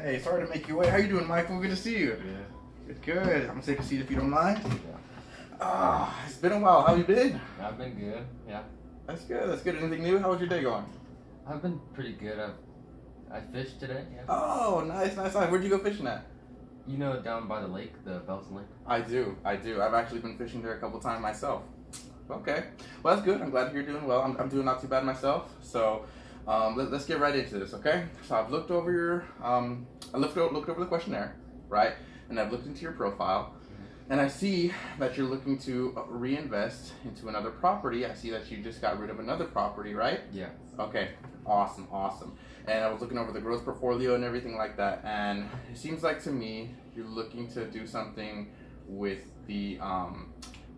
Hey, sorry to make you wait. How you doing, Michael? Good to see you. Yeah. Good. I'm gonna take a seat if you don't mind. Yeah. It's been a while. How you been? I've been good. Yeah. That's good. That's good. Anything new? How was your day going? I've been pretty good. I fished today. Yeah. Oh, nice. Where'd you go fishing at? You know, down by the lake, the Belton Lake. I do. I've actually been fishing there a couple times myself. Okay. Well, that's good. I'm glad you're doing well. I'm doing not too bad myself. So, let's get right into this, okay? So I've looked over your, I looked over the questionnaire, right? And I've looked into your profile, and I see that you're looking to reinvest into another property. I see that you just got rid of another property, right? Yeah. Okay. Awesome. And I was looking over the growth portfolio and everything like that, and it seems like to me you're looking to do something with the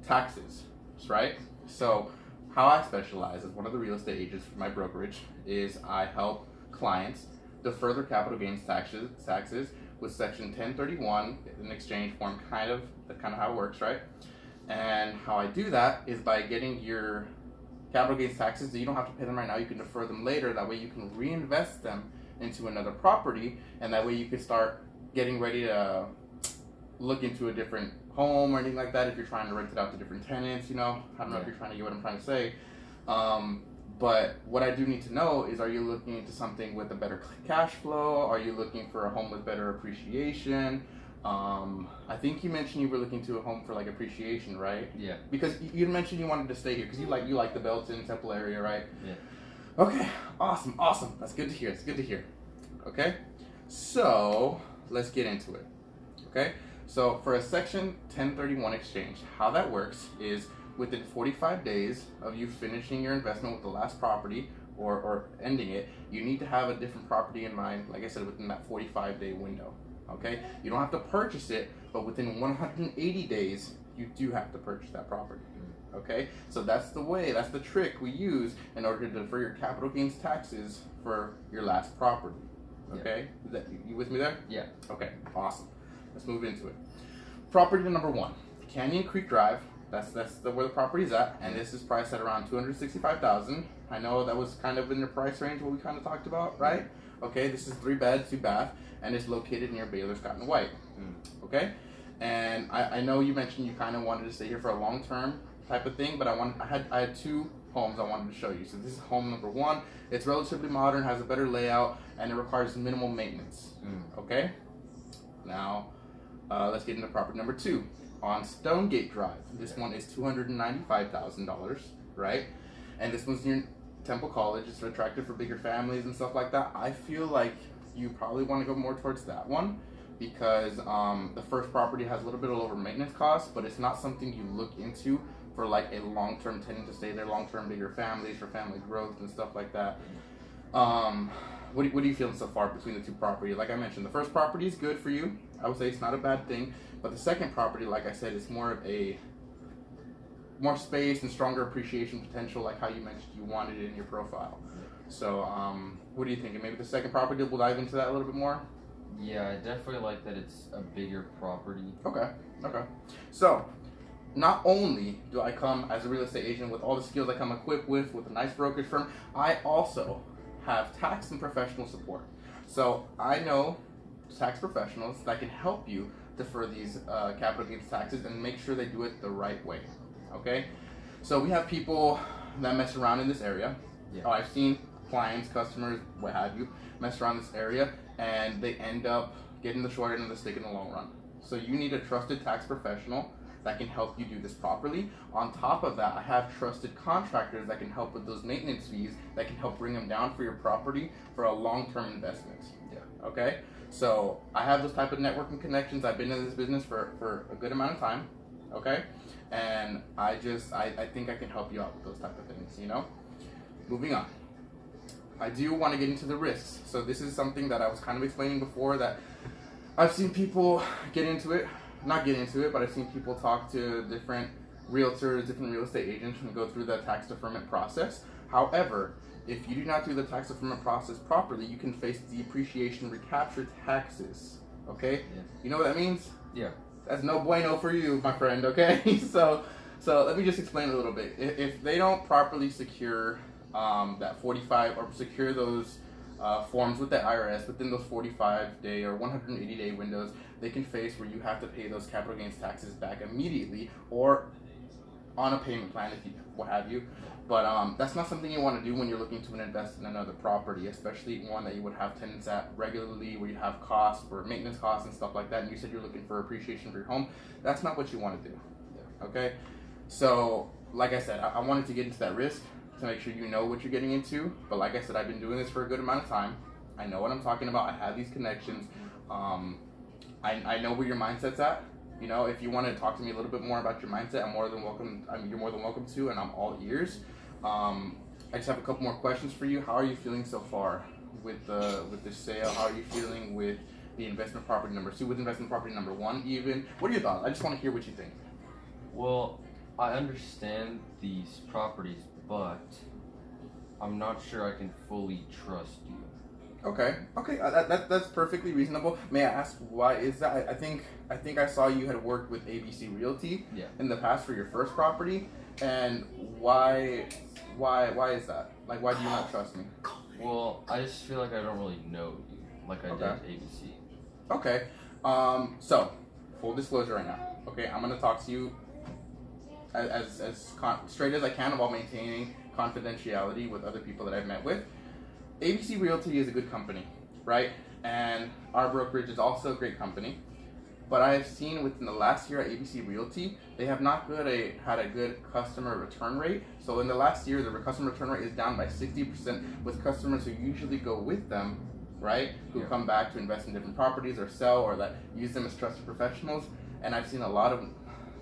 taxes, right? So how I specialize as one of the real estate agents for my brokerage is I help clients defer their capital gains taxes with Section 1031 in exchange form, kind of how it works, right? And how I do that is by getting your capital gains taxes that you don't have to pay them right now. You can defer them later. That way you can reinvest them into another property, and that way you can start getting ready to look into a different home or anything like that if you're trying to rent it out to different tenants. You know, I don't know if you're trying to get what I'm trying to say. But what I do need to know is, are you looking into something with a better cash flow? Are you looking for a home with better appreciation? I think you mentioned you were looking to a home for like appreciation, right? Yeah. Because you mentioned you wanted to stay here because you like the Belton Temple area, right? Yeah. Okay. Awesome. That's good to hear. Okay. So let's get into it. Okay. So for a Section 1031 exchange, how that works is within 45 days of you finishing your investment with the last property or ending it, you need to have a different property in mind, like I said, within that 45-day window. Okay? You don't have to purchase it, but within 180 days, you do have to purchase that property. Okay? So that's the trick we use in order to defer your capital gains taxes for your last property. Okay? Is that, you with me there? Yeah. Okay, awesome. Let's move into it. Property number 1, Canyon Creek Drive. That's where the property's at, and this is priced at around $265,000. I know that was kind of in the price range what we kind of talked about, right? Okay, this is 3 beds, 2 bath, and it's located near Baylor Scott and White. Okay, and I know you mentioned you kind of wanted to stay here for a long term type of thing, but I had 2 homes I wanted to show you. So this is home number 1. It's relatively modern, has a better layout, and it requires minimal maintenance. Okay, now let's get into property number 2. On Stonegate Drive. This one is $295,000, right? And this one's near Temple College. It's attractive for bigger families and stuff like that. I feel like you probably want to go more towards that one because the first property has a little bit of lower maintenance costs, but it's not something you look into for like a long-term tenant to stay there, long-term bigger families for family growth and stuff like that. What are you feeling so far between the 2 properties? Like I mentioned, the first property is good for you. I would say it's not a bad thing. But the second property, like I said, is more space and stronger appreciation potential, like how you mentioned you wanted it in your profile. So, what are you thinking? Maybe the second property, we'll dive into that a little bit more? Yeah, I definitely like that it's a bigger property. Okay. So, not only do I come as a real estate agent with all the skills I come equipped with a nice brokerage firm, I also have tax and professional support. So, I know tax professionals that can help you defer these capital gains taxes and make sure they do it the right way. Okay, so we have people that mess around in this area. I've seen clients, customers, what have you, mess around this area, and they end up getting the short end of the stick in the long run. So you need a trusted tax professional that can help you do this properly. On top of that, I have trusted contractors that can help with those maintenance fees, that can help bring them down for your property for a long-term investment. Okay, so I have those type of networking connections. I've been in this business for a good amount of time. Okay, and I think I can help you out with those type of things, you know. Moving on, I do want to get into the risks. So this is something that I was kind of explaining before, that I've seen people not get into it, but I've seen people talk to different realtors, different real estate agents, and go through the tax deferment process. However, if you do not do the tax deferment process properly, you can face depreciation recapture taxes. Okay? You know what that means? Yeah. That's no bueno for you, my friend, okay? So let me just explain a little bit. If they don't properly secure that 45 or secure those forms with the IRS within those 45-day or 180-day windows. They can face where you have to pay those capital gains taxes back immediately or on a payment plan, if you what have you. But that's not something you want to do when you're looking to invest in another property, especially one that you would have tenants at regularly, where you have costs for maintenance costs and stuff like that. And you said you're looking for appreciation for your home. That's not what you want to do. Okay, so like I said, I wanted to get into that risk to make sure you know what you're getting into. But like I said, I've been doing this for a good amount of time. I know what I'm talking about. I have these connections. I know where your mindset's at. You know, if you want to talk to me a little bit more about your mindset, I'm more than welcome. You're more than welcome to, and I'm all ears. I just have a couple more questions for you. How are you feeling so far with this sale? How are you feeling with the investment property number 2, with investment property number 1 even? What are your thoughts? I just want to hear what you think. Well, I understand these properties, but I'm not sure I can fully trust you. Okay, that's perfectly reasonable. May I ask why is that? I think I saw you had worked with ABC Realty in the past for your first property, and why is that? Like, why do you not trust me? Well, I just feel like I don't really know you like I did ABC. Okay, so full disclosure right now. Okay, I'm gonna talk to you as straight as I can while maintaining confidentiality with other people that I've met with. ABC Realty is a good company, right? And our brokerage is also a great company. But I have seen within the last year at ABC Realty, they have not had a good customer return rate. So in the last year, the customer return rate is down by 60% with customers who usually go with them, right? Who come back to invest in different properties or sell, or that use them as trusted professionals. And I've seen a lot of,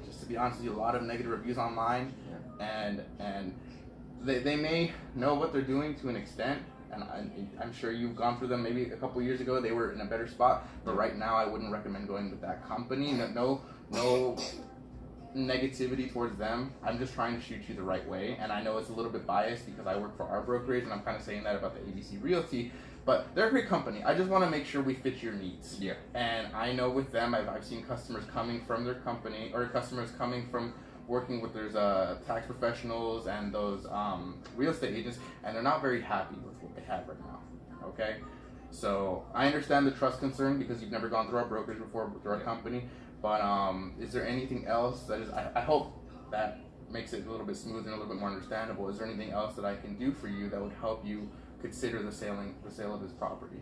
just to be honest with you, a lot of negative reviews online. And they may know what they're doing to an extent. And I'm sure you've gone through them. Maybe a couple years ago they were in a better spot, but right now I wouldn't recommend going with that company. No negativity towards them. I'm just trying to shoot you the right way, and I know it's a little bit biased because I work for our brokerage, and I'm kind of saying that about the ABC Realty. But they're a great company. I just want to make sure we fit your needs. Yeah. And I know with them, I've seen customers coming from their company, or customers coming from working with those tax professionals and those real estate agents, and they're not very happy with what they have right now. Okay, so I understand the trust concern because you've never gone through our brokerage before, through our company. But is there anything else that is? I hope that makes it a little bit smoother and a little bit more understandable. Is there anything else that I can do for you that would help you consider the sale of this property?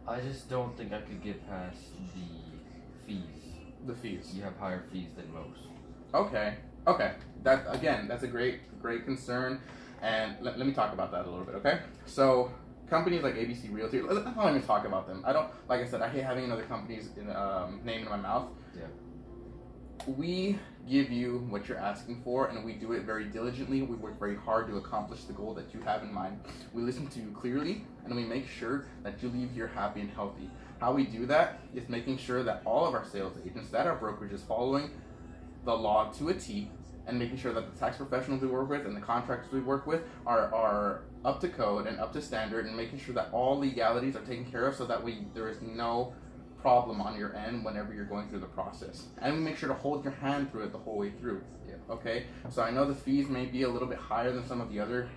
I just don't think I could get past the fees. The fees. You have higher fees than most. Okay. That's a great concern, and let me talk about that a little bit. Okay, so companies like ABC Realty, I don't even talk about them. I don't, like I said, I hate having another company's name in my mouth. Yeah. We give you what you're asking for, and we do it very diligently. We work very hard to accomplish the goal that you have in mind. We listen to you clearly, and we make sure that you leave here happy and healthy. How we do that is making sure that all of our sales agents, that our brokerage is following the law to a T, and making sure that the tax professionals we work with and the contractors we work with are up to code and up to standard, and making sure that all legalities are taken care of so that there is no problem on your end whenever you're going through the process. And we make sure to hold your hand through it the whole way through. Okay? So I know the fees may be a little bit higher than some of the other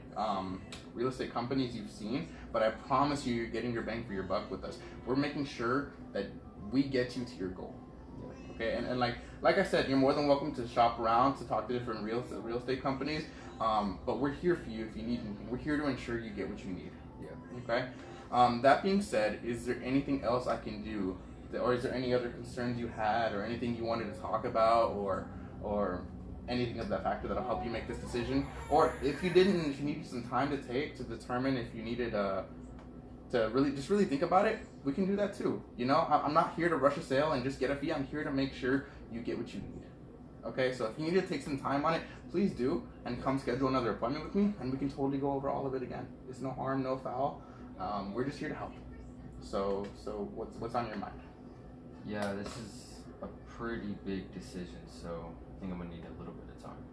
real estate companies you've seen, but I promise you, you're getting your bang for your buck with us. We're making sure that we get you to your goal. Okay, and like I said, you're more than welcome to shop around, to talk to different real estate companies, but we're here for you if you need anything. We're here to ensure you get what you need. Okay. That being said, is there anything else I can do, or is there any other concerns you had, or anything you wanted to talk about, or anything of that factor that'll help you make this decision? Or if you didn't, if you needed some time to take to determine if you needed to really think about it, we can do that too. You know, I'm not here to rush a sale and just get a fee. I'm here to make sure you get what you need. Okay, so if you need to take some time on it, please do, and come schedule another appointment with me, and we can totally go over all of it again. It's no harm, no foul. We're just here to help. So what's on your mind? Yeah, this is a pretty big decision, so I think I'm gonna need a little bit of time.